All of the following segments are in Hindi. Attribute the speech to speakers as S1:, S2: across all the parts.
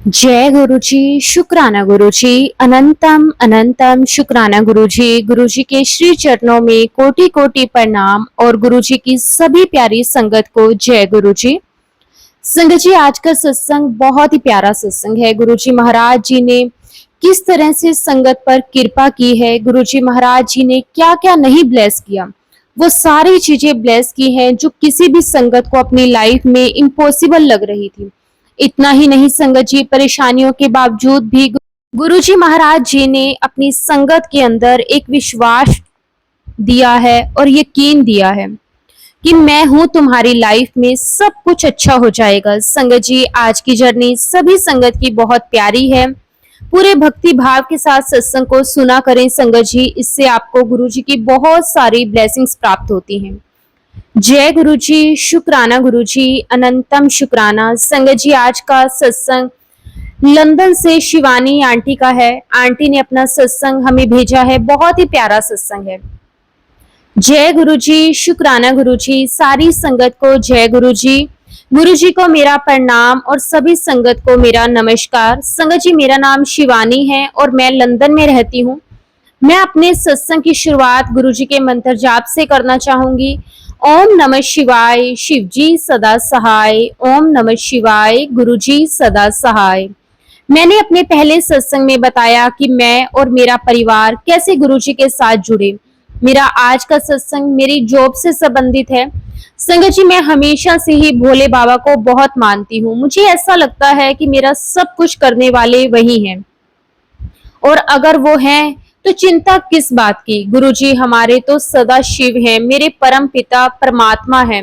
S1: जय गुरु जी। शुक्राना गुरु जी। अनंतम अनंतम शुक्राना गुरु जी। गुरु जी के श्री चरणों में कोटि कोटि प्रणाम और गुरु जी की सभी प्यारी संगत को जय गुरु जी। संगत जी, आज का सत्संग बहुत ही प्यारा सत्संग है। गुरु जी महाराज जी ने किस तरह से संगत पर कृपा की है, गुरु जी महाराज जी ने क्या क्या नहीं ब्लेस किया, वो सारी चीजें ब्लेस की हैं जो किसी भी संगत को अपनी लाइफ में इम्पॉसिबल लग रही थी। इतना ही नहीं संगत जी, परेशानियों के बावजूद भी गुरु जी महाराज जी ने अपनी संगत के अंदर एक विश्वास दिया है और यकीन दिया है कि मैं हूं तुम्हारी लाइफ में, सब कुछ अच्छा हो जाएगा। संगत जी, आज की जर्नी सभी संगत की बहुत प्यारी है। पूरे भक्ति भाव के साथ सत्संग को सुना करें संगत जी, इससे आपको गुरु जी की बहुत सारी ब्लेसिंग्स प्राप्त होती हैं। जय गुरु जी। शुक्राना गुरु जी। अनंतम शुक्राना। संगत जी, आज का सत्संग लंदन से शिवानी आंटी का है। आंटी ने अपना सत्संग हमें भेजा है, बहुत ही प्यारा सत्संग है। जय गुरु जी। शुक्राना गुरु जी। सारी संगत को जय गुरु जी। गुरु जी को मेरा प्रणाम और सभी संगत को मेरा नमस्कार। संगत जी, मेरा नाम शिवानी है और मैं लंदन में रहती हूँ। मैं अपने सत्संग की शुरुआत गुरु जी के मंत्र जाप से करना चाहूंगी। ओम नमः शिवाय, शिव जी सदा सहाय। ओम नमः शिवाय, गुरु जी सदा सहाय। मैंने अपने पहले सत्संग में बताया कि मैं और मेरा परिवार कैसे गुरु जी के साथ जुड़े। मेरा आज का सत्संग मेरी जॉब से संबंधित है। संगत जी, मैं हमेशा से ही भोले बाबा को बहुत मानती हूँ। मुझे ऐसा लगता है कि मेरा सब कुछ करने वाले वही हैं, और अगर वो हैं तो चिंता किस बात की। गुरु जी हमारे तो सदा शिव हैं, मेरे परम पिता परमात्मा हैं,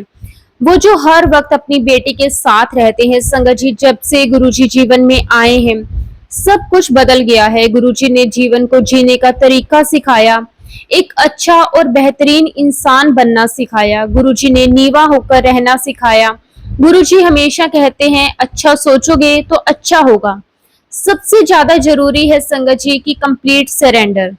S1: वो जो हर वक्त अपनी बेटी के साथ रहते हैं। संगत जी, जब से गुरु जी जीवन में आए हैं सब कुछ बदल गया है। गुरु जी ने जीवन को जीने का तरीका सिखाया, एक अच्छा और बेहतरीन इंसान बनना सिखाया। गुरु जी ने नीवा होकर रहना सिखाया। गुरु जी हमेशा कहते हैं अच्छा सोचोगे तो अच्छा होगा। सबसे ज्यादा जरूरी है संगत जी की कंप्लीट सरेंडर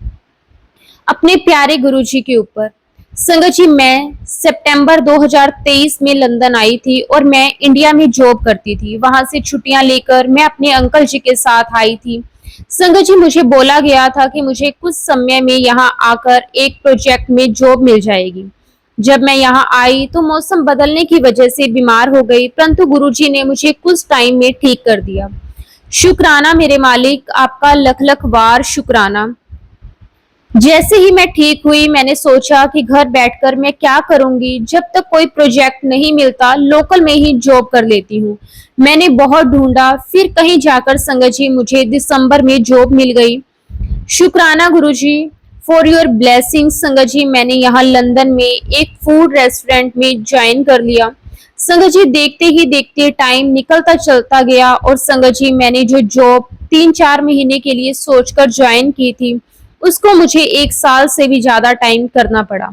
S1: अपने प्यारे गुरु जी के ऊपर। संगत जी, मैं सितंबर 2023 में लंदन आई थी और मैं इंडिया में जॉब करती थी। वहां से छुट्टियां लेकर मैं अपने अंकल जी के साथ आई थी। संगत जी, मुझे बोला गया था कि मुझे कुछ समय में यहाँ आकर एक प्रोजेक्ट में जॉब मिल जाएगी। जब मैं यहाँ आई तो मौसम बदलने की वजह से बीमार हो गई, परंतु गुरुजी ने मुझे कुछ टाइम में ठीक कर दिया। शुक्राना मेरे मालिक, आपका लख लख बार शुक्राना। जैसे ही मैं ठीक हुई मैंने सोचा कि घर बैठकर मैं क्या करूंगी, जब तक कोई प्रोजेक्ट नहीं मिलता लोकल में ही जॉब कर लेती हूँ। मैंने बहुत ढूंढा, फिर कहीं जाकर संगत जी मुझे दिसंबर में जॉब मिल गई। शुक्राना गुरुजी फॉर योर ब्लेसिंग। संगत जी, मैंने यहाँ लंदन में एक फूड रेस्टोरेंट में ज्वाइन कर लिया। संगत जी, देखते ही देखते टाइम निकलता चलता गया और संगत जी मैंने जो जॉब 3-4 महीने के लिए सोचकर ज्वाइन की थी उसको मुझे 1 साल से भी ज्यादा टाइम करना पड़ा,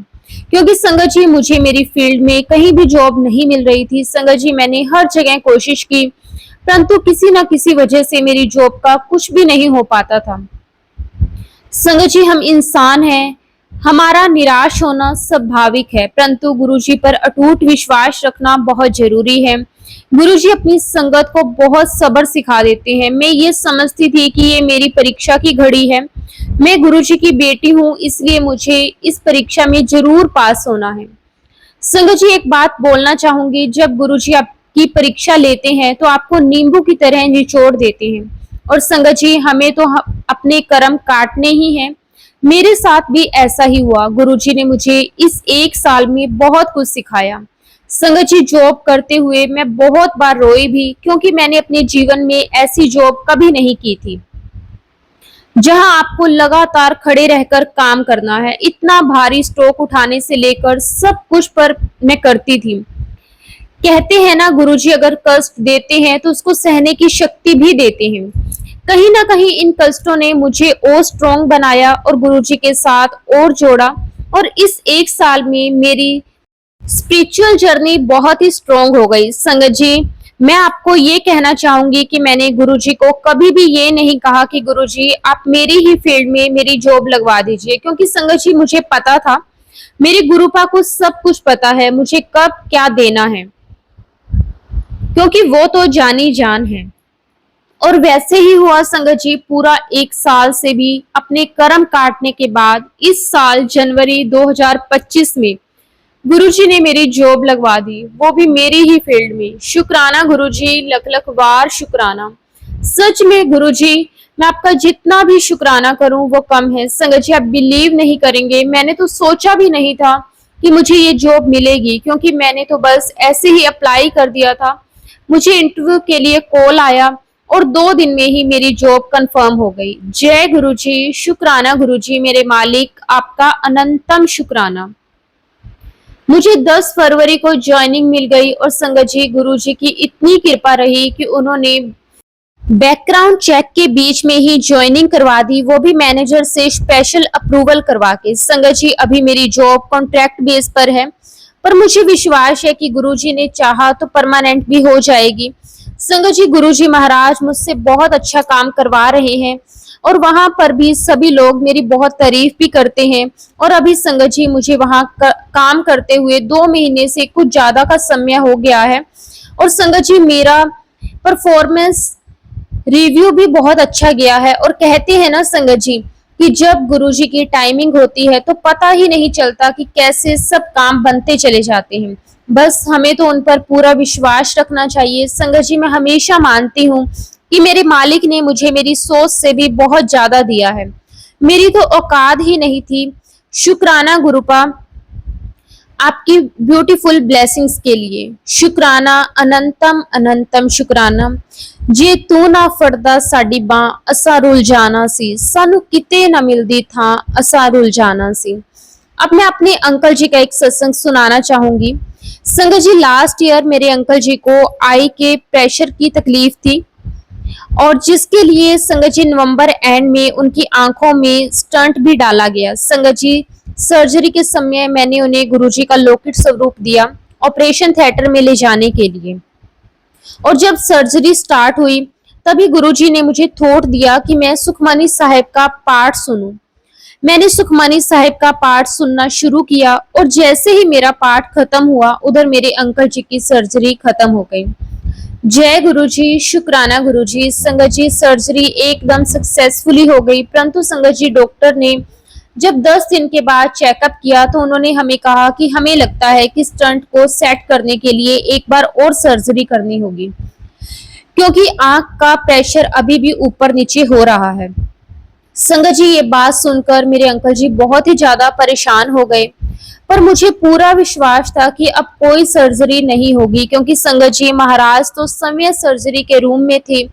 S1: क्योंकि संगत जी मुझे मेरी फील्ड में कहीं भी जॉब नहीं मिल रही थी। संगत जी, मैंने हर जगह कोशिश की, परंतु किसी न किसी वजह से मेरी जॉब का कुछ भी नहीं हो पाता था। संगत जी, हम इंसान हैं, हमारा निराश होना स्वाभाविक है, परंतु गुरुजी पर अटूट विश्वास रखना बहुत जरूरी है। गुरुजी अपनी संगत को बहुत सब्र सिखा देते हैं। मैं ये समझती थी कि ये मेरी परीक्षा की घड़ी है, मैं गुरुजी की बेटी हूँ, इसलिए मुझे इस परीक्षा में जरूर पास होना है। संगत जी, एक बात बोलना चाहूंगी, जब गुरुजी आपकी परीक्षा लेते हैं तो आपको नींबू की तरह निचोड़ देते हैं, और संगत जी हमें तो अपने कर्म काटने ही हैं। मेरे साथ भी ऐसा ही हुआ। गुरुजी ने मुझे इस 1 साल में बहुत कुछ सिखाया। संगत जी, जॉब करते हुए मैं बहुत बार रोई भी, क्योंकि मैंने अपने जीवन में ऐसी जॉब कभी नहीं की थी जहां आपको लगातार खड़े रहकर काम करना है। इतना भारी स्टॉक उठाने से लेकर सब कुछ पर मैं करती थी। कहते हैं ना, गुरुजी अगर कष्ट देते हैं तो उसको सहने की शक्ति भी देते हैं। कहीं ना कहीं इन कष्टों ने मुझे और स्ट्रॉन्ग बनाया और गुरुजी के साथ और जोड़ा, और इस 1 साल में मेरी स्पिरिचुअल जर्नी बहुत ही स्ट्रॉन्ग हो गई। संगत जी, मैं आपको ये कहना चाहूंगी कि मैंने गुरुजी को कभी भी ये नहीं कहा कि गुरुजी आप मेरी ही फील्ड में मेरी जॉब लगवा दीजिए, क्योंकि संगत जी मुझे पता था, मेरे गुरुपा को सब कुछ पता है मुझे कब क्या देना है, क्योंकि वो तो जानी जान है। और वैसे ही हुआ संगत जी, पूरा 1 साल से भी अपने कर्म काटने के बाद इस साल जनवरी 2025 में गुरुजी ने मेरी जॉब लगवा दी, वो भी मेरी ही फील्ड में। शुक्राना गुरुजी, लख लख बार शुक्राना। सच में गुरुजी, मैं आपका जितना भी शुक्राना करूं वो कम है। संगत जी, आप बिलीव नहीं करेंगे, मैंने तो सोचा भी नहीं था कि मुझे ये जॉब मिलेगी, क्योंकि मैंने तो बस ऐसे ही अप्लाई कर दिया था। मुझे इंटरव्यू के लिए कॉल आया और 2 दिन में ही मेरी जॉब कंफर्म हो गई। जय गुरुजी, शुक्राना गुरुजी, मेरे मालिक, आपका अनंतम शुक्राना। मुझे 10 फरवरी को ज्वाइनिंग मिल गई और संगत जी, गुरुजी की इतनी कृपा रही कि उन्होंने बैकग्राउंड चेक के बीच में ही ज्वाइनिंग करवा दी, वो भी मैनेजर से स्पेशल अप्रूवल करवा के। संगत जी, अभी मेरी जॉब कॉन्ट्रैक्ट बेस पर है, पर मुझे विश्वास है कि गुरुजी ने चाहा तो परमानेंट भी हो जाएगी। संगत जी, गुरुजी महाराज मुझसे बहुत अच्छा काम करवा रहे हैं और वहां पर भी सभी लोग मेरी बहुत तारीफ भी करते हैं। और अभी संगत जी, मुझे वहां काम करते हुए 2 महीने से कुछ ज्यादा का समय हो गया है और संगत जी, मेरा परफॉर्मेंस रिव्यू भी बहुत अच्छा गया है। और कहते हैं ना संगत जी कि जब गुरुजी की टाइमिंग होती है तो पता ही नहीं चलता कि कैसे सब काम बनते चले जाते हैं। बस हमें तो उन पर पूरा विश्वास रखना चाहिए। संगत जी, मैं हमेशा मानती हूँ कि मेरे मालिक ने मुझे मेरी सोच से भी बहुत ज्यादा दिया है, मेरी तो औकात ही नहीं थी। शुक्राना गुरुपा, आपकी ब्यूटीफुल ब्लेसिंग्स के लिए। शुक्राना, अनंतम अनंतम शुक्राना। जे तू ना फड़दा साडी बां, असा रुल जाना सी, सानू किते ना मिलदी था, असा रुल जाना सी। अब मैं अपने अंकल जी का एक सत्संग सुनाना चाहूंगी। संगत जी, लास्ट ईयर मेरे अंकल जी को आई के प्रेशर की तकलीफ थी और जिसके लिए संगत जी नवंबर एंड में उनकी आंखों में स्टंट भी डाला गया। संगत जी, सर्जरी के समय मैंने उन्हें गुरुजी का लौकिक स्वरूप दिया ऑपरेशन थिएटर में ले जाने के लिए। और जब सर्जरी स्टार्ट हुई तभी गुरुजी ने मुझे थॉट दिया कि मैं सुखमनी साहिब का पाठ सुनूं। मैंने सुखमनी साहिब का पाठ सुनना शुरू किया और जैसे ही मेरा पाठ खत्म हुआ, उधर मेरे अंकल जी की सर्जरी खत्म हो गई। जय गुरुजी, शुक्राना गुरुजी। संगत जी, सर्जरी एकदम सक्सेसफुली हो गई, परंतु संगत जी, डॉक्टर ने जब 10 दिन के बाद चेकअप किया तो उन्होंने हमें कहा कि हमें लगता है कि स्टंट को सेट करने के लिए एक बार और सर्जरी करनी होगी, क्योंकि आंख का प्रेशर अभी भी ऊपर नीचे हो रहा है। संगत जी, ये बात सुनकर मेरे अंकल जी बहुत ही ज्यादा परेशान हो गए, पर मुझे पूरा विश्वास था कि अब कोई सर्जरी नहीं होगी, क्योंकि संगत जी महाराज तो समय सर्जरी के रूम में थे,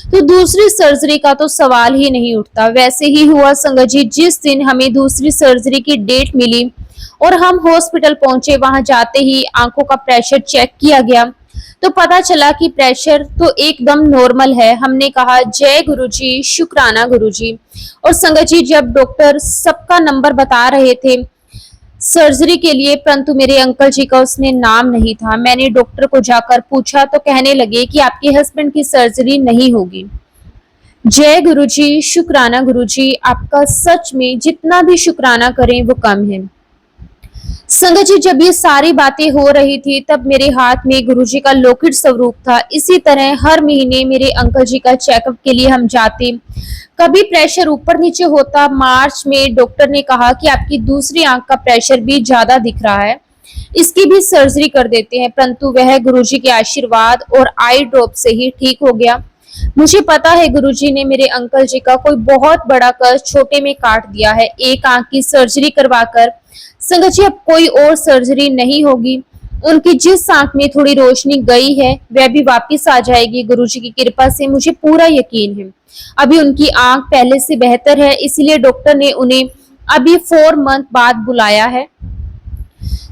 S1: तो दूसरी सर्जरी का तो सवाल ही नहीं उठता। वैसे ही हुआ संगत जी, जिस दिन हमें दूसरी सर्जरी की डेट मिली और हम हॉस्पिटल पहुंचे, वहां जाते ही आंखों का प्रेशर चेक किया गया तो पता चला कि प्रेशर तो एकदम नॉर्मल है। हमने कहा जय गुरुजी, शुक्राना गुरुजी। और संगत जी, जब डॉक्टर सबका नंबर बता रहे थे सर्जरी के लिए, परंतु मेरे अंकल जी का उसमें नाम नहीं था। मैंने डॉक्टर को जाकर पूछा तो कहने लगे कि आपके हस्बैंड की सर्जरी नहीं होगी। जय गुरुजी, शुक्राना गुरुजी, आपका सच में जितना भी शुक्राना करें वो कम है। संगत जी, जब ये सारी बातें हो रही थी तब मेरे हाथ में गुरुजी का लॉकेट स्वरूप था। इसी तरह हर महीने मेरे अंकल जी का चेकअप के लिए हम जाते, कभी प्रेशर ऊपर नीचे होता। मार्च में डॉक्टर ने कहा कि आपकी दूसरी आंख का प्रेशर भी ज्यादा दिख रहा है, इसकी भी सर्जरी कर देते हैं, परंतु वह गुरुजी के आशीर्वाद और आई ड्रॉप से ही ठीक हो गया। मुझे पता है गुरुजी ने मेरे अंकल जी का कोई बहुत बड़ा कर्ज छोटे में काट दिया है। एक आंख की सर्जरी करवाकर संगत जी, अब कोई और सर्जरी नहीं होगी। उनकी जिस आंख में थोड़ी रोशनी गई है वह भी वापस आ जाएगी गुरुजी की कृपा से, मुझे पूरा यकीन है। अभी उनकी आंख पहले से बेहतर है, इसलिए डॉक्टर ने उन्हें अभी 4 मंथ बाद बुलाया है।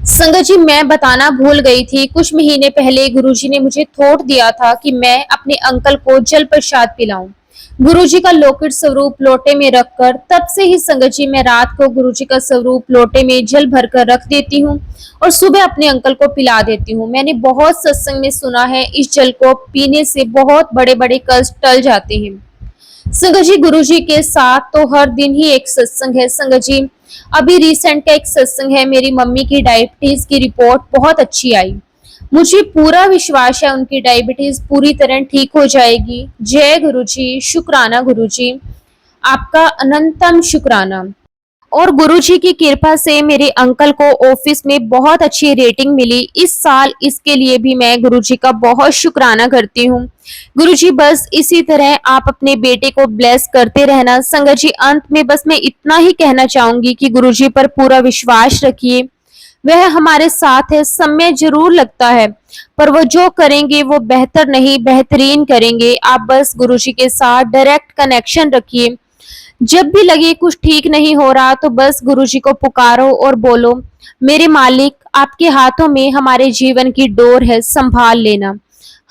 S1: संगत जी, मैं बताना भूल गई थी, कुछ महीने पहले गुरुजी ने मुझे थॉट दिया था कि मैं अपने अंकल को जल प्रसाद पिलाऊं। गुरुजी का लॉकेट स्वरूप लोटे में रखकर, तब से ही संगत जी मैं रात को गुरुजी का स्वरूप लोटे में जल भरकर रख देती हूँ और सुबह अपने अंकल को पिला देती हूँ। मैंने बहुत सत्संग में सुना है इस जल को पीने से बहुत बड़े बड़े कष्ट टल जाते हैं। संगत जी, गुरुजी के साथ तो हर दिन ही एक सत्संग है। संगत जी, अभी रिसेंट का एक सत्संग है, मेरी मम्मी की डायबिटीज की रिपोर्ट बहुत अच्छी आई। मुझे पूरा विश्वास है उनकी डायबिटीज पूरी तरह ठीक हो जाएगी। जय गुरु जी, शुक्राना गुरु जी, आपका अनंतम शुक्राना। और गुरुजी की कृपा से मेरे अंकल को ऑफिस में बहुत अच्छी रेटिंग मिली इस साल। इसके लिए भी मैं गुरुजी का बहुत शुक्राना करती हूँ। गुरुजी बस इसी तरह आप अपने बेटे को ब्लेस करते रहना। संगत जी, अंत में बस मैं इतना ही कहना चाहूंगी कि गुरुजी पर पूरा विश्वास रखिए। वह हमारे साथ है, समय जरूर लगता है पर वो जो करेंगे वो बेहतर नहीं बेहतरीन करेंगे। आप बस गुरुजी के साथ डायरेक्ट कनेक्शन रखिए। जब भी लगे कुछ ठीक नहीं हो रहा तो बस गुरुजी को पुकारो और बोलो, मेरे मालिक आपके हाथों में हमारे जीवन की डोर है, संभाल लेना।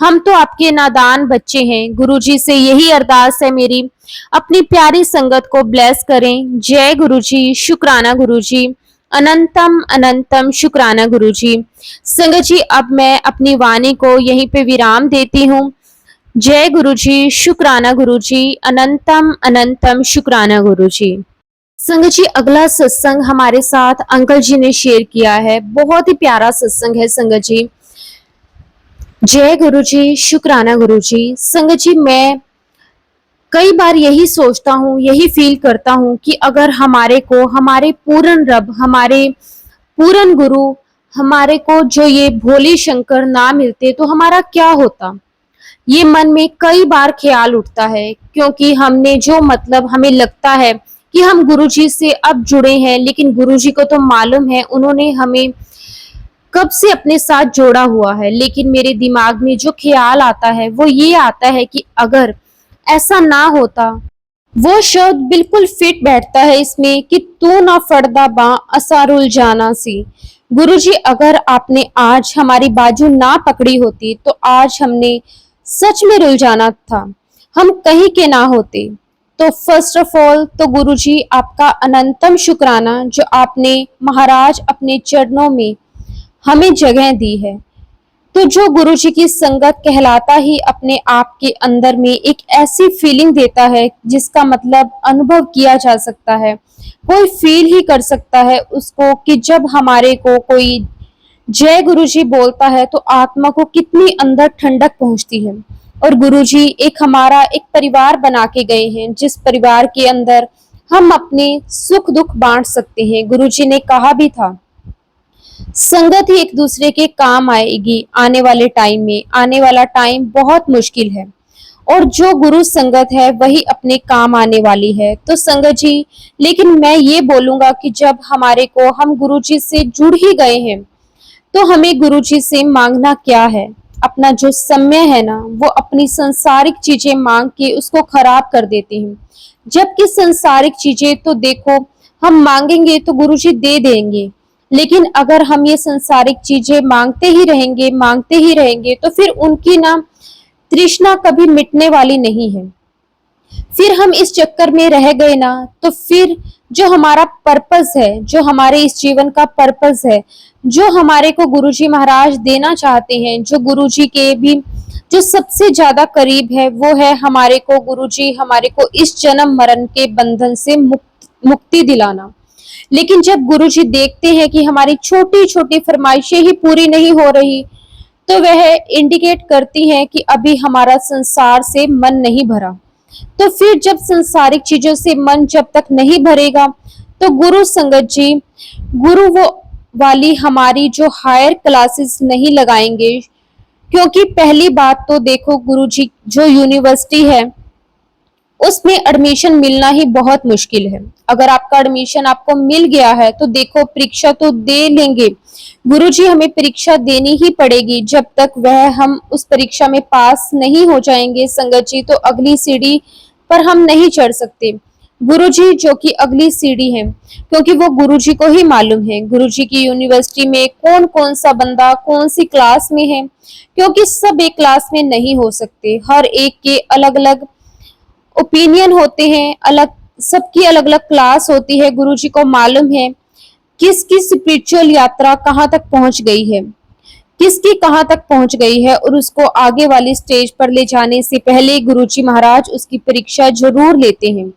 S1: हम तो आपके नादान बच्चे हैं। गुरुजी से यही अरदास है मेरी, अपनी प्यारी संगत को ब्लेस करें। जय गुरुजी, शुक्राना गुरुजी, अनंतम अनंतम शुक्राना गुरुजी। संगत जी, अब मैं अपनी वाणी को यहीं पे विराम देती हूँ। जय गुरुजी, शुक्राना गुरुजी, अनंतम अनंतम शुक्राना गुरुजी। संगत जी, अगला सत्संग हमारे साथ अंकल जी ने शेयर किया है। बहुत ही प्यारा सत्संग है संगत जी। जय गुरुजी, शुक्राना गुरुजी। संगत जी, मैं कई बार यही सोचता हूँ, यही फील करता हूँ कि अगर हमारे को हमारे पूर्ण रब, हमारे पूर्ण गुरु, हमारे को जो ये भोले शंकर ना मिलते तो हमारा क्या होता। ये मन में कई बार ख्याल उठता है, क्योंकि हमने जो मतलब हमें लगता है कि हम गुरुजी से अब जुड़े हैं, लेकिन गुरुजी को तो मालूम है उन्होंने हमें कब से अपने साथ जोड़ा हुआ है। लेकिन मेरे दिमाग में जो ख्याल आता है वो ये आता है कि अगर ऐसा ना होता, वो शब्द बिल्कुल फिट बैठता है इसमें कि तू ना फड़दा बा असारुल जाना सी। गुरुजी, अगर आपने आज हमारी बाजू ना पकड़ी होती तो आज हमने सच में रुल जाना था, हम कहीं के ना होते। तो फर्स्ट ऑफ ऑल तो गुरुजी आपका अनंतम शुक्राना, जो आपने महाराज अपने चरणों में हमें जगह दी है। तो जो गुरुजी की संगत कहलाता ही अपने आप के अंदर में एक ऐसी फीलिंग देता है जिसका मतलब अनुभव किया जा सकता है, कोई फील ही कर सकता है उसको कि जब हमारे को कोई जय गुरुजी बोलता है तो आत्मा को कितनी अंदर ठंडक पहुंचती है। और गुरुजी एक हमारा एक परिवार बना के गए हैं, जिस परिवार के अंदर हम अपने सुख दुख बांट सकते हैं। गुरुजी ने कहा भी था, संगत ही एक दूसरे के काम आएगी आने वाले टाइम में। आने वाला टाइम बहुत मुश्किल है और जो गुरु संगत है वही अपने काम आने वाली है। तो संगत जी, लेकिन मैं ये बोलूंगा कि जब हमारे को हम गुरुजी से जुड़ ही गए हैं तो हमें गुरुजी से मांगना क्या है। अपना जो समय है ना, वो अपनी संसारिक चीजें मांग के उसको खराब कर देते हैं। जबकि संसारिक चीजें तो देखो, हम मांगेंगे तो गुरुजी दे देंगे, लेकिन अगर हम ये संसारिक चीजें मांगते ही रहेंगे तो फिर उनकी ना तृष्णा कभी मिटने वाली नहीं है। फिर हम इस चक्कर में रह गए ना तो फिर जो हमारा पर्पस है, जो हमारे इस जीवन का पर्पस है, जो हमारे को गुरुजी महाराज देना चाहते हैं, जो गुरुजी के भी जो सबसे ज्यादा करीब है, वो है हमारे को गुरुजी हमारे को इस जन्म मरण के बंधन से मुक्ति दिलाना। लेकिन जब गुरुजी देखते हैं कि हमारी छोटी छोटी फरमाइशें ही पूरी नहीं हो रही तो वह इंडिकेट करती हैं कि अभी हमारा संसार से मन नहीं भरा। तो फिर जब संसारिक चीजों से मन जब तक नहीं भरेगा तो गुरु संगत जी, गुरु वो वाली हमारी जो हायर क्लासेस नहीं लगाएंगे। क्योंकि पहली बात तो देखो, गुरुजी जो यूनिवर्सिटी है उसमें एडमिशन मिलना ही बहुत मुश्किल है। अगर आपका एडमिशन आपको मिल गया है तो देखो, परीक्षा तो दे लेंगे गुरुजी, हमें परीक्षा देनी ही पड़ेगी। जब तक वह हम उस परीक्षा में पास नहीं हो जाएंगे संगत जी, तो अगली सीढ़ी पर हम नहीं चढ़ सकते। गुरुजी जो कि अगली सीढ़ी है, क्योंकि वो गुरुजी को ही मालूम है गुरुजी की यूनिवर्सिटी में कौन कौन सा बंदा कौन सी क्लास में है, क्योंकि सब एक क्लास में नहीं हो सकते। हर एक के अलग अलग ओपिनियन होते हैं, अलग सबकी अलग अलग क्लास होती है। गुरुजी को मालूम है किसकी स्पिरिचुअल यात्रा कहाँ तक पहुंच गई है, किसकी कहाँ तक पहुंच गई है, और उसको आगे वाली स्टेज पर ले जाने से पहले गुरुजी महाराज उसकी परीक्षा जरूर लेते हैं।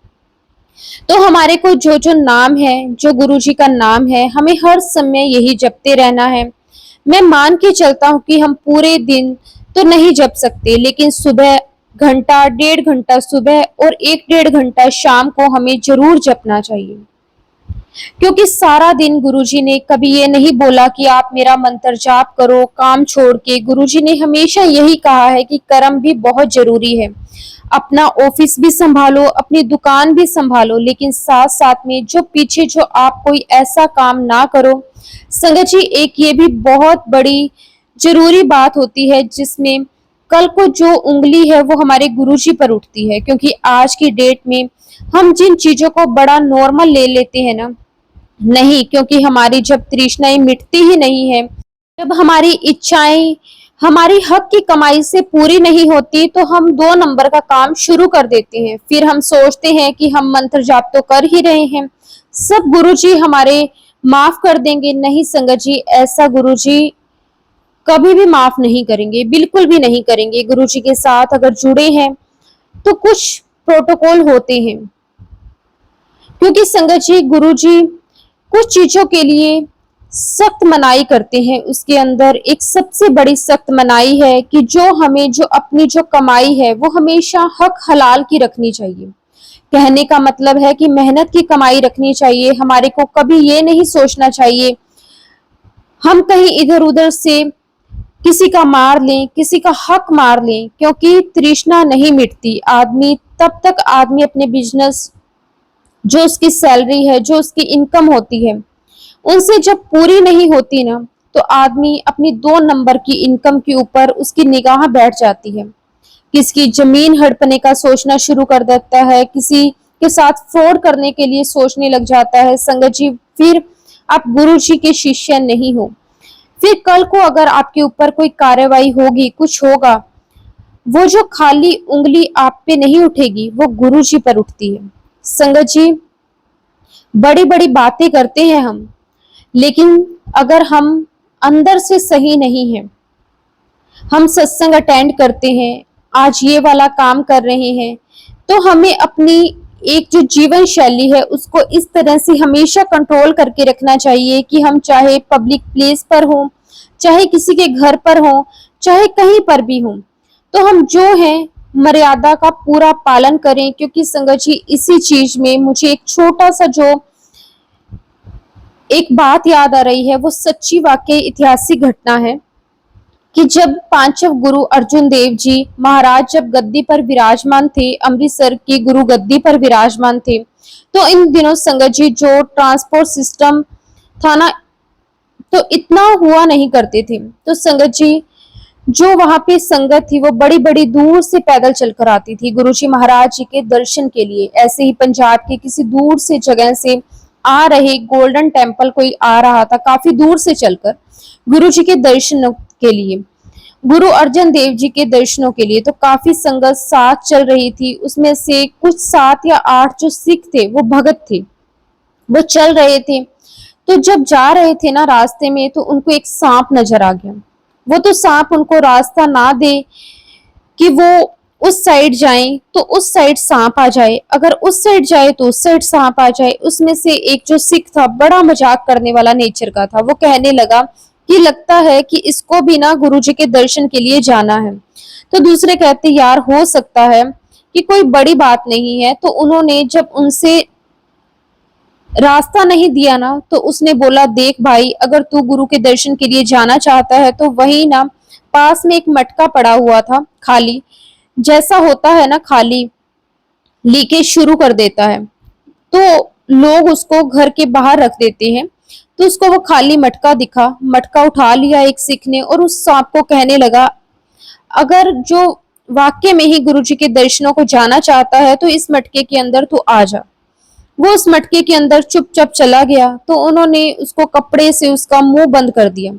S1: तो हमारे को जो जो नाम है, जो गुरुजी का नाम है, हमें हर समय यही जपते रहना है। मैं मान के चलता हूँ कि हम पूरे दिन तो नहीं जप सकते, लेकिन सुबह घंटा, 1.5 घंटा सुबह और 1-1.5 घंटा शाम को हमें जरूर जपना चाहिए। क्योंकि सारा दिन गुरुजी ने कभी ये नहीं बोला कि आप मेरा मंत्र जाप करो काम छोड़ के। गुरुजी ने हमेशा यही कहा है कि कर्म भी बहुत जरूरी है। अपना ऑफिस भी संभालो, अपनी दुकान भी संभालो, लेकिन साथ साथ में जो पीछे जो आप कोई ऐसा काम ना करो। संगत जी, एक ये भी बहुत बड़ी जरूरी बात होती है जिसमें कल को जो उंगली है वो हमारे गुरुजी पर उठती है। क्योंकि आज की डेट में हम जिन चीजों को बड़ा नॉर्मल ले लेते हैं ना, नहीं, क्योंकि हमारी जब तृष्णाएं मिटती ही नहीं है, जब हमारी इच्छाएं हमारी हक की कमाई से पूरी नहीं होती, तो हम 2 नंबर का काम शुरू कर देते हैं। फिर हम सोचते हैं कि हम मंत्र जाप तो कर ही रहे हैं, सब गुरुजी हमारे माफ कर देंगे। नहीं संगत जी, ऐसा गुरुजी कभी भी माफ नहीं करेंगे, बिल्कुल भी नहीं करेंगे। गुरुजी के साथ अगर जुड़े हैं तो कुछ प्रोटोकॉल होते हैं। क्योंकि संगत जी, गुरुजी कुछ चीजों के लिए सख्त मनाही करते हैं। उसके अंदर एक सबसे बड़ी सख्त मनाही है कि जो हमें जो अपनी जो कमाई है वो हमेशा हक हलाल की रखनी चाहिए। कहने का मतलब है कि मेहनत की कमाई रखनी चाहिए। हमारे को कभी ये नहीं सोचना चाहिए हम कहीं इधर उधर से किसी का मार लें, किसी का हक मार लें, क्योंकि तृष्णा नहीं मिटती। आदमी तब तक आदमी अपने बिजनेस, जो उसकी सैलरी है, जो उसकी इनकम होती है, उनसे जब पूरी नहीं होती ना, तो आदमी अपनी 2 नंबर की इनकम के ऊपर उसकी निगाह बैठ जाती है। किसकी जमीन हड़पने का सोचना शुरू कर देता है, किसी के साथ फ्रॉड करने के लिए सोचने लग जाता है। संगत जी, फिर आप गुरु जी के शिष्य नहीं हो। फिर कल को अगर आपके ऊपर कोई कार्रवाई होगी, कुछ होगा, वो जो खाली उंगली आप पे नहीं उठेगी, वो गुरु जी पर उठती है। संगत जी, बड़ी बड़ी बातें करते हैं हम, लेकिन अगर हम अंदर से सही नहीं हैं, हम सत्संग अटेंड करते हैं, आज ये वाला काम कर रहे हैं, तो हमें अपनी एक जो जीवन शैली है उसको इस तरह से हमेशा कंट्रोल करके रखना चाहिए कि हम चाहे पब्लिक प्लेस पर हो, चाहे किसी के घर पर हो, चाहे कहीं पर भी हो, तो हम जो है मर्यादा का पूरा पालन करें। क्योंकि संगत जी, इसी चीज में मुझे एक छोटा सा जो एक बात याद आ रही है, वो सच्ची वाकई ऐतिहासिक घटना है कि जब पांचव गुरु अर्जुन देव जी महाराज जब गद्दी पर विराजमान थे, अमृतसर की गुरु गद्दी पर विराजमान थे, तो इन दिनों संगत जी जो ट्रांसपोर्ट सिस्टम था ना, तो इतना हुआ नहीं करते थे। तो संगत जी, जो वहां पे संगत थी वो बड़ी बड़ी दूर से पैदल चलकर आती थी गुरु जी महाराज जी के दर्शन के लिए। ऐसे ही पंजाब के किसी दूर से जगह से आ रहे, गोल्डन टेम्पल कोई आ रहा था काफी दूर से चलकर गुरु जी के दर्शन के लिए, गुरु अर्जन देव जी के दर्शनों के लिए। तो काफी संगत साथ चल रही थी। उसमें से कुछ 7 या 8 जो सिख थे, वो भगत थे, वो चल रहे थे। तो जब जा रहे थे ना रास्ते में, तो उनको एक सांप नजर आ गया। वो तो सांप उनको रास्ता ना दे कि वो उस साइड जाएं तो उस साइड सांप आ जाए, अगर उस साइड जाए तो उस साइड सांप आ जाए। उसमें से एक जो सिख था, बड़ा मजाक करने वाला नेचर का था, वो कहने लगा कि लगता है कि इसको भी ना गुरुजी के दर्शन के लिए जाना है। तो दूसरे कहते, यार हो सकता है कि कोई बड़ी बात नहीं है। तो उन्होंने जब उनसे रास्ता नहीं दिया ना, तो उसने बोला, देख भाई, अगर तू गुरु के दर्शन के लिए जाना चाहता है तो वही ना पास में एक मटका पड़ा हुआ था खाली, जैसा होता है ना खाली, लीकेज शुरू कर देता है, तो लोग उसको घर के बाहर रख देते हैं। तो उसको वो खाली मटका दिखा, मटका उठा लिया एक सिख ने और उस सांप को कहने लगा, अगर जो वाकई में ही गुरुजी के दर्शनों को जाना चाहता है तो इस मटके के अंदर तू आ जा। वो उस मटके के अंदर चुपचाप चला गया। तो उन्होंने उसको कपड़े से उसका मुंह बंद कर दिया,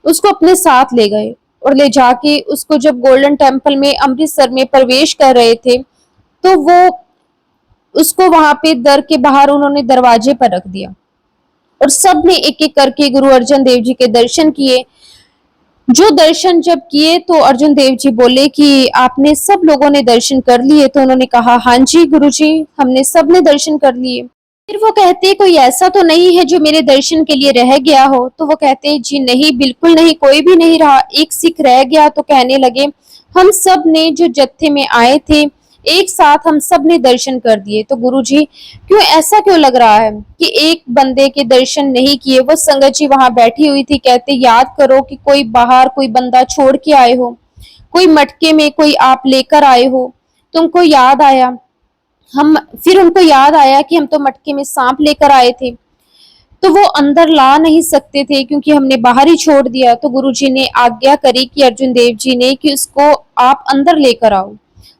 S1: उसको अपने साथ ले गए और ले जाके उसको जब गोल्डन टेम्पल में अमृतसर में प्रवेश कर रहे थे, तो वो उसको वहां पे दर के बाहर उन्होंने दरवाजे पर रख दिया और सब ने एक एक करके गुरु अर्जन देव जी के दर्शन किए। जो दर्शन जब किए तो अर्जुन देव जी बोले कि आपने सब लोगों ने दर्शन कर लिए? तो उन्होंने कहा, हाँ जी गुरु जी, हमने सब ने दर्शन कर लिए। फिर वो कहते कोई ऐसा तो नहीं है जो मेरे दर्शन के लिए रह गया हो? तो वो कहते जी नहीं, बिल्कुल नहीं, कोई भी नहीं रहा, एक सिख रह गया। तो कहने लगे हम सब ने जो जत्थे में आए थे एक साथ हम सब ने दर्शन कर दिए। तो गुरुजी क्यों, ऐसा क्यों लग रहा है कि एक बंदे के दर्शन नहीं किए? वो संगत जी वहां बैठी हुई थी, कहते याद करो कि कोई बाहर कोई बंदा छोड़ के आए हो, कोई मटके में कोई आप लेकर आए हो, तुमको याद आया। हम फिर उनको याद आया कि हम तो मटके में सांप लेकर आए थे, तो वो अंदर ला नहीं सकते थे क्योंकि हमने बाहर ही छोड़ दिया। तो गुरुजी ने आज्ञा करी कि अर्जुन देव जी ने कि उसको आप अंदर लेकर आओ,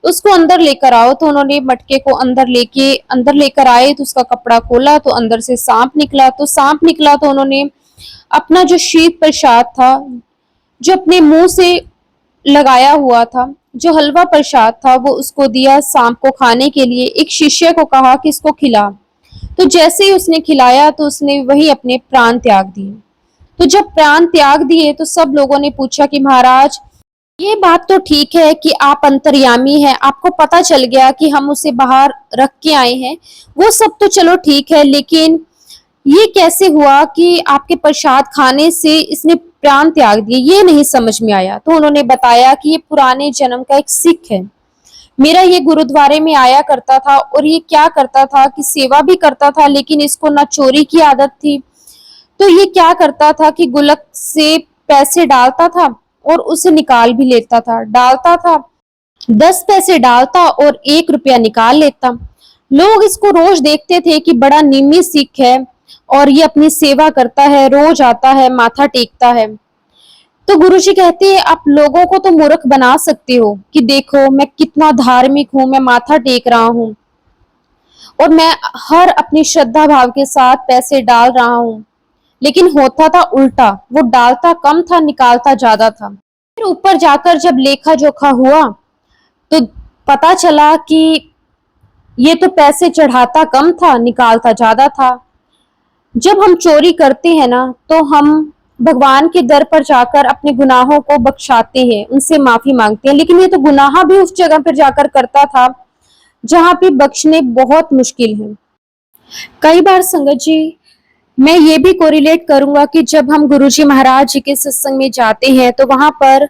S1: उसको अंदर लेकर आओ। तो उन्होंने मटके को अंदर लेकर आए, तो उसका कपड़ा खोला तो अंदर से सांप निकला। तो सांप निकला तो उन्होंने अपना जो शीत प्रसाद था, जो अपने मुंह से लगाया हुआ था, जो हलवा प्रसाद था, वो उसको दिया सांप को खाने के लिए। एक शिष्य को कहा कि इसको खिला। तो जैसे ही उसने खिलाया तो उसने वही अपने प्राण त्याग दिए। तो जब प्राण त्याग दिए तो सब लोगों ने पूछा कि महाराज ये बात तो ठीक है कि आप अंतर्यामी हैं, आपको पता चल गया कि हम उसे बाहर रख के आए हैं, वो सब तो चलो ठीक है, लेकिन ये कैसे हुआ कि आपके प्रसाद खाने से इसने प्राण त्याग दिए? ये नहीं समझ में आया। तो उन्होंने बताया कि ये पुराने जन्म का एक सिख है, मेरा ये गुरुद्वारे में आया करता था और ये क्या करता था कि सेवा भी करता था, लेकिन इसको ना चोरी की आदत थी। तो ये क्या करता था कि गुलक से पैसे डालता था और उसे निकाल भी लेता था, डालता था 10 पैसे डालता और 1 रुपया निकाल लेता। लोग इसको रोज देखते थे कि बड़ा निम्न सिख है और ये अपनी सेवा करता है, रोज आता है, माथा टेकता है। तो गुरुजी कहते हैं आप लोगों को तो मूर्ख बना सकते हो कि देखो मैं कितना धार्मिक हूं, मैं माथा टेक रहा हूं और मैं हर अपनी श्रद्धा भाव के साथ पैसे डाल रहा हूं, लेकिन होता था उल्टा, वो डालता कम था, निकालता ज्यादा था। फिर ऊपर जाकर जब लेखा जोखा हुआ तो पता चला कि ये तो पैसे चढ़ाता कम था, निकालता ज्यादा था। जब हम चोरी करते हैं ना तो हम भगवान के दर पर जाकर अपने गुनाहों को बख्शाते हैं, उनसे माफी मांगते हैं, लेकिन ये तो गुनाह भी उस जगह पर जाकर करता था जहां पे बख्शने बहुत मुश्किल है। कई बार संगत जी मैं ये भी कोरिलेट करूंगा कि जब हम गुरुजी महाराज जी के सत्संग में जाते हैं तो वहां पर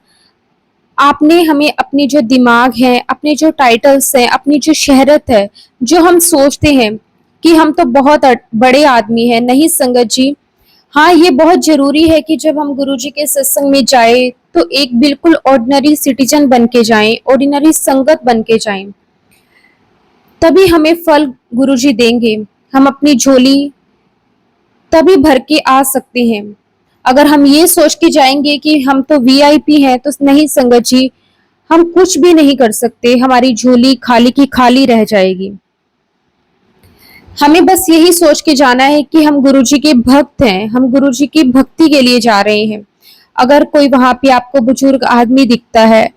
S1: आपने हमें अपनी जो दिमाग है, अपने जो टाइटल्स हैं, अपनी जो शहरत है, जो हम सोचते हैं कि हम तो बहुत बड़े आदमी हैं, नहीं संगत जी। हाँ, ये बहुत जरूरी है कि जब हम गुरुजी के सत्संग में जाए तो एक बिल्कुल ऑर्डिनरी सिटीजन बन के जाएं, ऑर्डिनरी संगत बन के जाएं, तभी हमें फल गुरुजी देंगे। हम अपनी झोली तभी भर के आ सकते हैं। अगर हम ये सोच के जाएंगे कि हम तो वीआईपी हैं, तो नहीं संगत जी, हम कुछ भी नहीं कर सकते, हमारी झोली खाली की खाली रह जाएगी। हमें बस यही सोच के जाना है कि हम गुरुजी के भक्त हैं, हम गुरुजी की भक्ति के लिए जा रहे हैं। अगर कोई वहां पे आपको बुजुर्ग आदमी दिखता है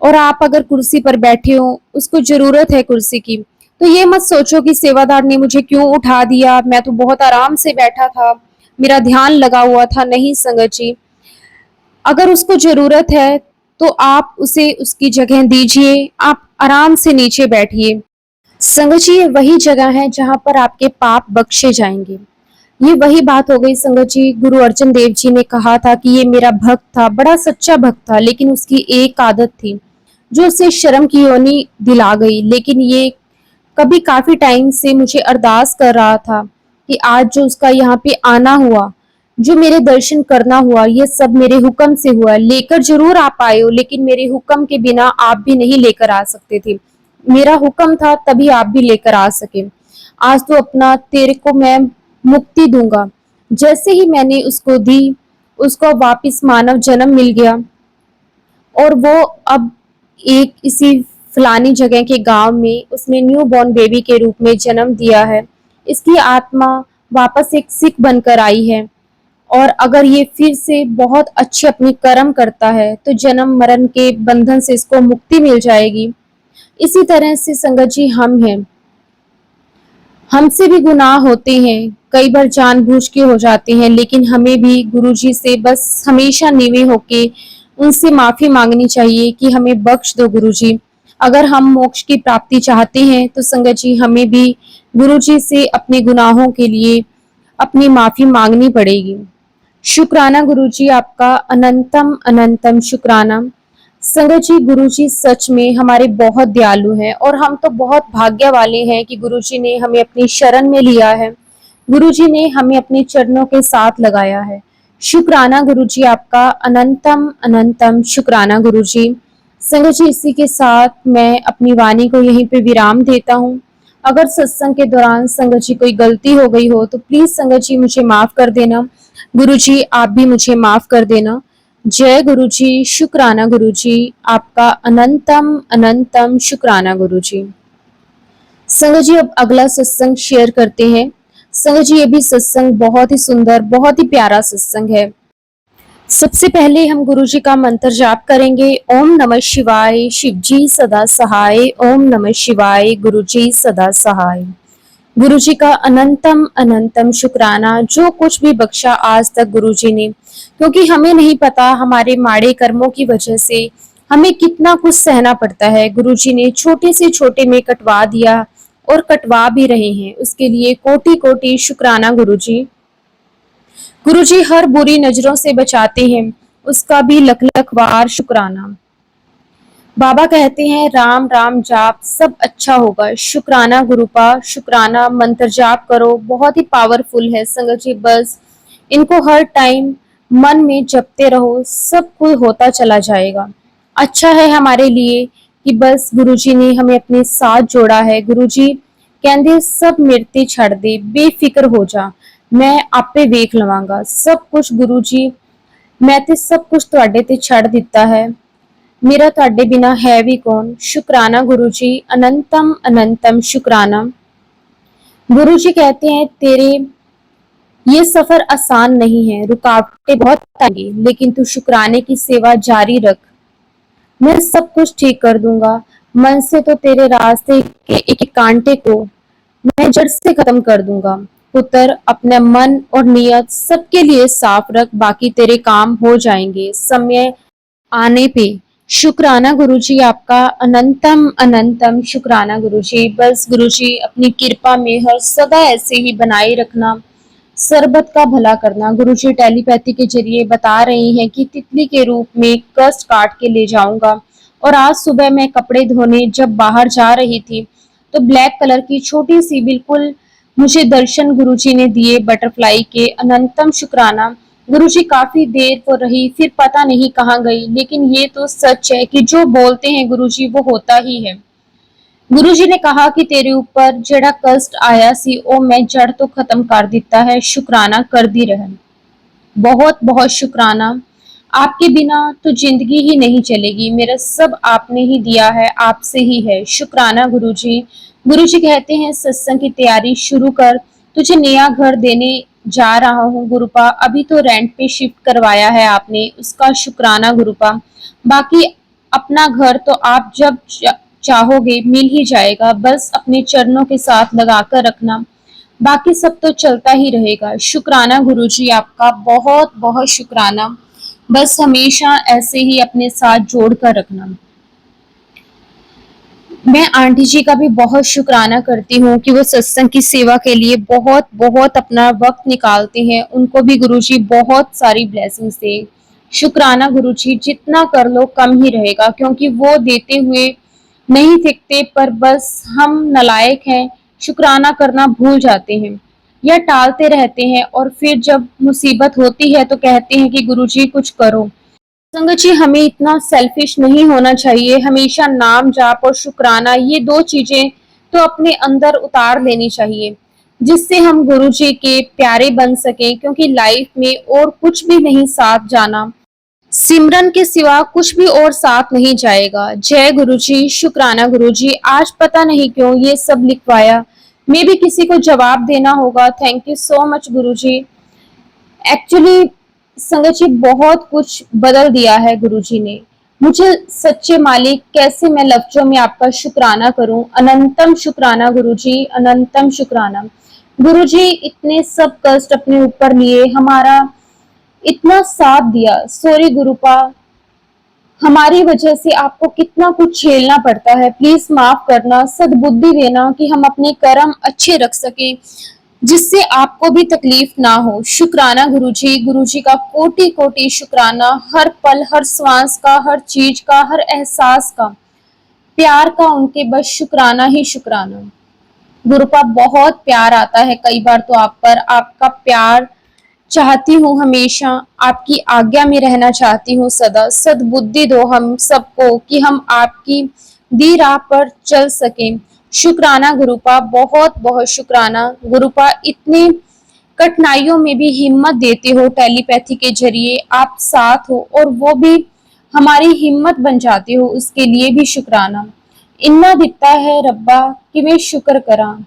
S1: और आप अगर कुर्सी पर बैठे हो, उसको जरूरत है कुर्सी की, तो ये मत सोचो कि सेवादार ने मुझे क्यों उठा दिया, मैं तो बहुत आराम से बैठा था, मेरा ध्यान लगा हुआ था। नहीं संगत जी, अगर उसको जरूरत है तो आप उसे उसकी जगह दीजिए, आप आराम से नीचे बैठिए। संगत जी, ये वही जगह है जहां पर आपके पाप बख्शे जाएंगे। ये वही बात हो गई संगत जी। गुरु अर्जन देव जी ने कहा था कि ये मेरा भक्त था, बड़ा सच्चा भक्त था, लेकिन उसकी एक आदत थी जो उसे शर्म की योनि दिला गई। लेकिन ये कभी काफी टाइम से मुझे अरदास कर रहा था कि आज जो उसका यहाँ पे आना हुआ, जो मेरे दर्शन करना हुआ, ये सब मेरे हुक्म से हुआ। लेकर जरूर आप आए हो, लेकिन मेरे हुक्म के बिना आप भी नहीं लेकर आ सकते थे। मेरा हुक्म था तभी आप भी लेकर आ सके। आज तो अपना तेरे को मैं मुक्ति दूंगा। जैसे ही मैंने उसको दी, उसको वापस मानव जन्म मिल गया और वो अब एक इसी फलानी जगह के गांव में उसने न्यू बॉर्न बेबी के रूप में जन्म दिया है। इसकी आत्मा वापस एक सिख बनकर आई है और अगर ये फिर से बहुत अच्छे अपनी कर्म करता है तो जन्म मरण के बंधन से इसको मुक्ति मिल जाएगी। इसी तरह से संगत जी हम हैं, हमसे भी गुनाह होते हैं, कई बार जानबूझ के हो जाते हैं, लेकिन हमें भी गुरुजी से बस हमेशा नीवे होके उनसे माफी मांगनी चाहिए कि हमें बख्श दो गुरुजी। अगर हम मोक्ष की प्राप्ति चाहते हैं तो संगत जी हमें भी गुरुजी से अपने गुनाहों के लिए अपनी माफी मांगनी पड़ेगी। शुक्राना गुरुजी, आपका अनंतम अनंतम शुक्राना। संगत जी, गुरुजी सच में हमारे बहुत दयालु हैं और हम तो बहुत भाग्य वाले हैं कि गुरुजी ने हमें अपनी शरण में लिया है। गुरुजी ने हमें अपने चरणों के साथ लगाया है। शुक्राना गुरुजी, आपका अनंतम अनंतम शुक्राना गुरुजी। संगत जी, इसी के साथ मैं अपनी वाणी को यहीं पे विराम देता हूँ। अगर सत्संग के दौरान संगत जी कोई गलती हो गई हो तो प्लीज संगत जी मुझे माफ कर देना। गुरुजी, आप भी मुझे माफ कर देना। जय गुरुजी। शुक्राना गुरुजी, आपका अनंतम अनंतम शुक्राना गुरुजी। संगत जी, अब अगला सत्संग शेयर करते हैं। संगत जी, ये भी सत्संग बहुत ही सुंदर, बहुत ही प्यारा सत्संग है। सबसे पहले हम गुरुजी का मंत्र जाप करेंगे। ओम नमः शिवाय, शिवजी सदा सहाय। ओम नमः शिवाय, गुरुजी सदा सहाय। गुरुजी का अनंतम अनंतम शुक्राना, जो कुछ भी बख्शा आज तक गुरुजी ने, क्योंकि हमें नहीं पता हमारे माड़े कर्मों की वजह से हमें कितना कुछ सहना पड़ता है। गुरुजी ने छोटे से छोटे में कटवा दिया और कटवा भी रहे हैं, उसके लिए कोटि कोटि शुक्राना गुरुजी। गुरुजी हर बुरी नजरों से बचाते हैं, उसका भी लख लख बार शुक्राना। बाबा कहते हैं राम राम जाप सब अच्छा होगा। शुक्राना गुरुपा, शुक्राना मंत्र जाप करो, बहुत ही पावरफुल है संगत जी। बस इनको हर टाइम मन में जपते रहो, सब कुछ होता चला जाएगा। अच्छा है हमारे लिए कि बस गुरुजी ने हमें अपने साथ जोड़ा है। गुरुजी कहते सब मिर्ती छड़ दे, बेफिक्र हो जा, मैं आपे वेख लवांगा सब कुछ। गुरुजी, मैं ते सब कुछ तुहाडे ते छड़ दिता है, मेरा ਤੁਹਾਡੇ बिना है भी कौन। शुक्राना गुरुजी, अनंतम अनंतम शुक्राना। गुरुजी कहते हैं तेरे ये सफर आसान नहीं है, रुकावटें बहुत आएंगी, लेकिन तू शुक्राने की सेवा जारी रख, मैं सब कुछ ठीक कर दूंगा। मन से तो तेरे रास्ते के एक एक कांटे को मैं जड़ से खत्म कर दूंगा। पुत्र, अपने मन और नियत सबके लिए साफ रख, बाकी तेरे काम हो जाएंगे समय आने पे। शुक्राना गुरुजी, आपका अनंतम अनंतम शुक्राना गुरुजी। बस गुरुजी अपनी कृपा में हर सदा ऐसे ही बनाए रखना, सरबत का भला करना। गुरुजी टेलीपैथी के जरिए बता रहे हैं कि तितली के रूप में कष्ट काट के ले जाऊंगा। और आज सुबह मैं कपड़े धोने जब बाहर जा रही थी तो ब्लैक कलर की छोटी सी बिल्कुल मुझे दर्शन गुरुजी ने दिए बटरफ्लाई के। अनंतम शुक्राना गुरुजी। काफी देर वो रही, फिर पता नहीं कहाँ गई, लेकिन ये तो सच है कि जो बोलते हैं गुरुजी वो होता ही है। गुरुजी ने कहा कि तेरे ऊपर जेड़ा कष्ट आया सी ओ मैं जड़ तो खत्म कर दिता है। शुक्राना कर दी रह, बहुत बहुत शुक्राना। आपके बिना तो जिंदगी ही नहीं चलेगी, मेरा सब आपने ही दिया है, आपसे ही है। शुक्राना गुरुजी। गुरुजी कहते हैं सत्संग की तैयारी शुरू कर, तुझे नया घर देने जा रहा हूँ गुरुपा। अभी तो रेंट पे शिफ्ट करवाया है आपने, उसका शुक्राना गुरुपा। बाकी अपना घर तो आप जब चाहोगे मिल ही जाएगा, बस अपने चरणों के साथ लगाकर रखना, बाकी सब तो चलता ही रहेगा। शुक्राना गुरुजी, आपका बहुत बहुत शुक्राना। बस हमेशा ऐसे ही अपने साथ जोड़ कर रखना। मैं आंटी जी का भी बहुत शुक्राना करती हूँ कि वो सत्संग की सेवा के लिए बहुत बहुत अपना वक्त निकालते हैं। उनको भी गुरुजी बहुत सारी ब्लेसिंग्स दे। शुक्राना गुरुजी, जितना कर लो कम ही रहेगा, क्योंकि वो देते हुए नहीं थकते, पर बस हम नलायक हैं, शुक्राना करना भूल जाते हैं या टालते रहते हैं, और फिर जब मुसीबत होती है तो कहते हैं कि गुरुजी कुछ करो। संगत जी, हमें इतना सेल्फिश नहीं होना चाहिए। हमेशा नाम जाप और शुक्राना, ये दो चीजें तो अपने अंदर उतार लेनी चाहिए, जिससे हम गुरु जी के प्यारे बन सके, क्योंकि लाइफ में और कुछ भी नहीं साथ जाना, सिमरन के सिवा कुछ भी और साथ नहीं जाएगा। जय गुरु जी। शुक्राना गुरु जी। आज पता नहीं क्यों ये सब लिखवाया, मे भी किसी को जवाब देना होगा। Thank you so much Guru ji. Actually संगत जी बहुत कुछ बदल दिया है गुरुजी ने मुझे। सच्चे मालिक, कैसे मैं लफ्जों में आपका शुक्राना करूं। अनंतम शुक्राना गुरुजी, अनंतम शुक्राना। गुरुजी इतने सब कष्ट अपने ऊपर लिए, हमारा इतना साथ दिया। सॉरी गुरुपा, हमारी वजह से आपको कितना कुछ झेलना पड़ता है। प्लीज माफ करना, सद्बुद्धि देना कि हम अपने कर्म अच्छे रख सके, जिससे आपको भी तकलीफ ना हो। शुक्राना गुरु जी का कोटि कोटि शुक्राना, हर पल, हर श्वास का, हर चीज का, हर एहसास का, प्यार का उनके बस शुक्राना ही शुक्राना। गुरु का बहुत प्यार आता है कई बार तो आप पर, आपका प्यार चाहती हूँ हमेशा, आपकी आज्ञा में रहना चाहती हूँ सदा। सद्बुद्धि दो हम सबको कि हम आपकी दी राह पर चल सकें। शुक्राना गुरुपा, बहुत बहुत शुक्राना गुरुपा, इतने कठिनाइयों में भी हिम्मत देते हो, टेलीपैथी के जरिए आप साथ हो और वो भी हमारी हिम्मत बन जाते हो, उसके लिए भी शुक्राना। इन्ना दिता है रब्बा कि मैं शुक्र करा।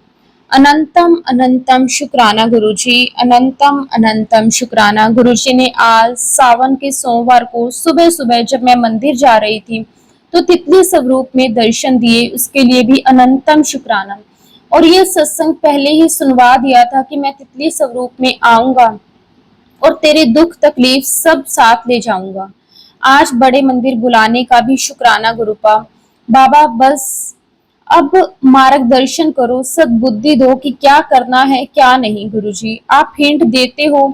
S1: अनंतम अनंतम शुक्राना गुरुजी, अनंतम अनंतम शुक्राना। गुरुजी ने आज सावन के सोमवार को सुबह सुबह जब मैं मंदिर जा रही थी तो तितली स्वरूप में दर्शन दिए, उसके लिए भी अनंतम शुक्राना। और ये सत्संग पहले ही सुनवा दिया था कि मैं तितली स्वरूप में आऊंगा और तेरे दुख तकलीफ सब साथ ले जाऊंगा। आज बड़े मंदिर बुलाने का भी शुक्राना गुरुपा। बाबा बस अब मार्गदर्शन करो, सद्बुद्धि दो कि क्या करना है क्या नहीं। गुरुजी आप हिंट देते हो,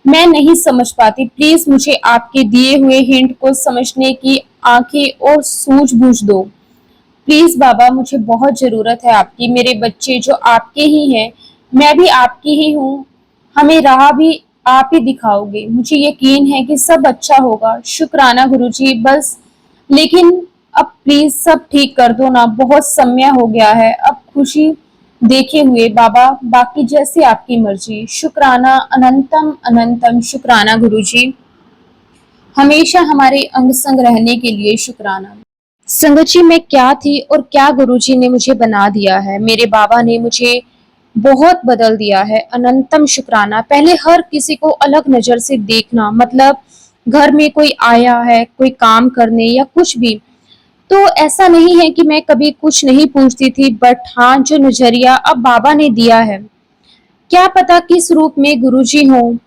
S1: मैं नहीं समझ पाती, प्लीज मुझे आपके दिए हुए हिंट को समझने की आंखें और सूझबूझ दो। प्लीज बाबा मुझे बहुत जरूरत है आपकी, मेरे बच्चे जो आपके ही हैं, मैं भी आपकी ही हूँ, हमें राह भी आप ही दिखाओगे, मुझे यकीन है कि सब अच्छा होगा। शुक्राना गुरुजी बस, लेकिन अब प्लीज सब ठीक कर दो ना, बहुत समय हो गया है अब खुशी देखे हुए बाबा, बाकी जैसे आपकी मर्जी। शुक्राना अनंतम अनंतम शुक्राना गुरुजी, हमेशा हमारे अंग संग रहने के लिए शुक्राना। संगत जी मैं क्या थी और क्या गुरुजी ने मुझे बना दिया है, मेरे बाबा ने मुझे बहुत बदल दिया है। अनंतम शुक्राना। पहले हर किसी को अलग नजर से देखना, मतलब घर में कोई आया है कोई काम करने या कुछ भी, तो ऐसा नहीं है कि मैं कभी कुछ नहीं पूछती थी, बट हाँ जो नजरिया अब बाबा ने दिया है, क्या पता किस रूप में गुरुजी हो,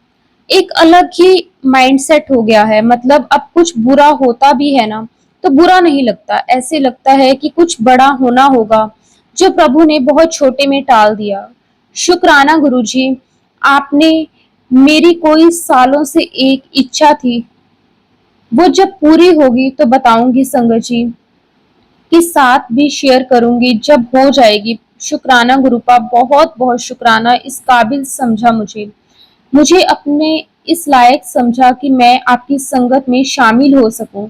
S1: एक अलग ही माइंडसेट हो गया है। मतलब अब कुछ बुरा होता भी है ना तो बुरा नहीं लगता, ऐसे लगता है कि कुछ बड़ा होना होगा जो प्रभु ने बहुत छोटे में टाल दिया। शुक्राना गुरुजी, आपने मेरी कोई सालों से एक इच्छा थी, वो जब पूरी होगी तो बताऊंगी संगत जी, कि साथ भी शेयर करूंगी जब हो जाएगी। शुक्राना गुरुपा, बहुत बहुत शुक्राना, इस काबिल समझा मुझे, मुझे अपने इस लायक समझा कि मैं आपकी संगत में शामिल हो सकूं।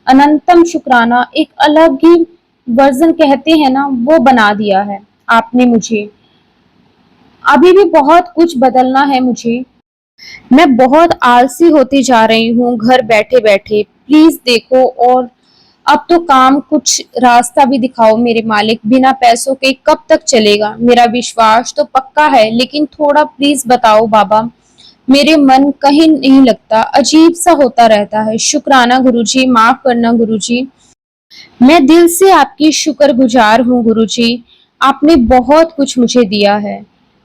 S1: अनंतम शुक्राना, एक अलग ही वर्जन कहते हैं ना, वो बना दिया है आपने मुझे। अभी भी बहुत कुछ बदलना है मुझे, मैं बहुत आलसी होती जा रही हूँ घर बैठे बैठे, प्लीज देखो। और अब तो काम कुछ रास्ता भी दिखाओ मेरे मालिक, बिना पैसों के कब तक चलेगा। मेरा विश्वास तो पक्का है लेकिन थोड़ा प्लीज बताओ बाबा, मेरे मन कहीं नहीं लगता, अजीब सा होता रहता है। शुक्राना गुरुजी, माफ करना गुरुजी, मैं दिल से आपकी शुक्रगुजार हूँ गुरुजी, आपने बहुत कुछ मुझे दिया है,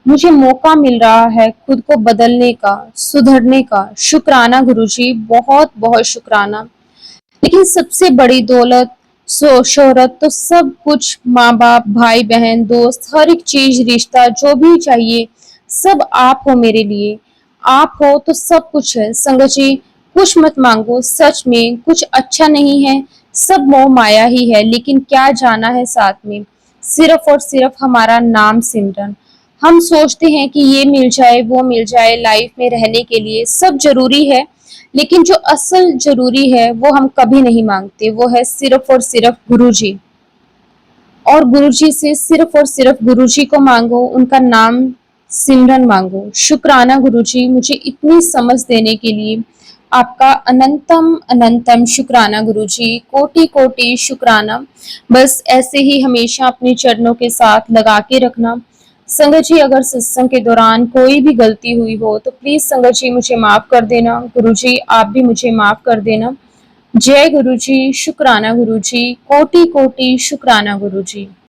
S1: मुझे मौका मिल रहा है खुद को बदलने का, सुधरने का। शुक्राना गुरुजी, बहुत बहुत शुक्राना। लेकिन सबसे बड़ी दौलत शोहरत तो सब कुछ, माँ बाप, भाई बहन, दोस्त, हर एक चीज, रिश्ता जो भी चाहिए सब आप हो मेरे लिए, आप हो तो सब कुछ है। संगत जी कुछ मत मांगो, सच में कुछ अच्छा नहीं है, सब मोह माया ही है, लेकिन क्या जाना है साथ में, सिर्फ और सिर्फ हमारा नाम सिमरन। हम सोचते हैं कि ये मिल जाए वो मिल जाए, लाइफ में रहने के लिए सब जरूरी है, लेकिन जो असल जरूरी है वो हम कभी नहीं मांगते, वो है सिर्फ और सिर्फ गुरुजी। और गुरुजी से सिर्फ और सिर्फ गुरुजी को मांगो, उनका नाम सिमरन मांगो। शुक्राना गुरुजी, मुझे इतनी समझ देने के लिए आपका अनंतम अनंतम शुक्राना गुरुजी, कोटि कोटि शुक्राना। बस ऐसे ही हमेशा अपने चरणों के साथ लगा के रखना। संगत जी अगर सत्संग के दौरान कोई भी गलती हुई हो तो प्लीज संगत जी मुझे माफ कर देना, गुरुजी आप भी मुझे माफ कर देना। जय गुरुजी, शुक्राना गुरुजी, कोटि कोटि शुक्राना गुरुजी।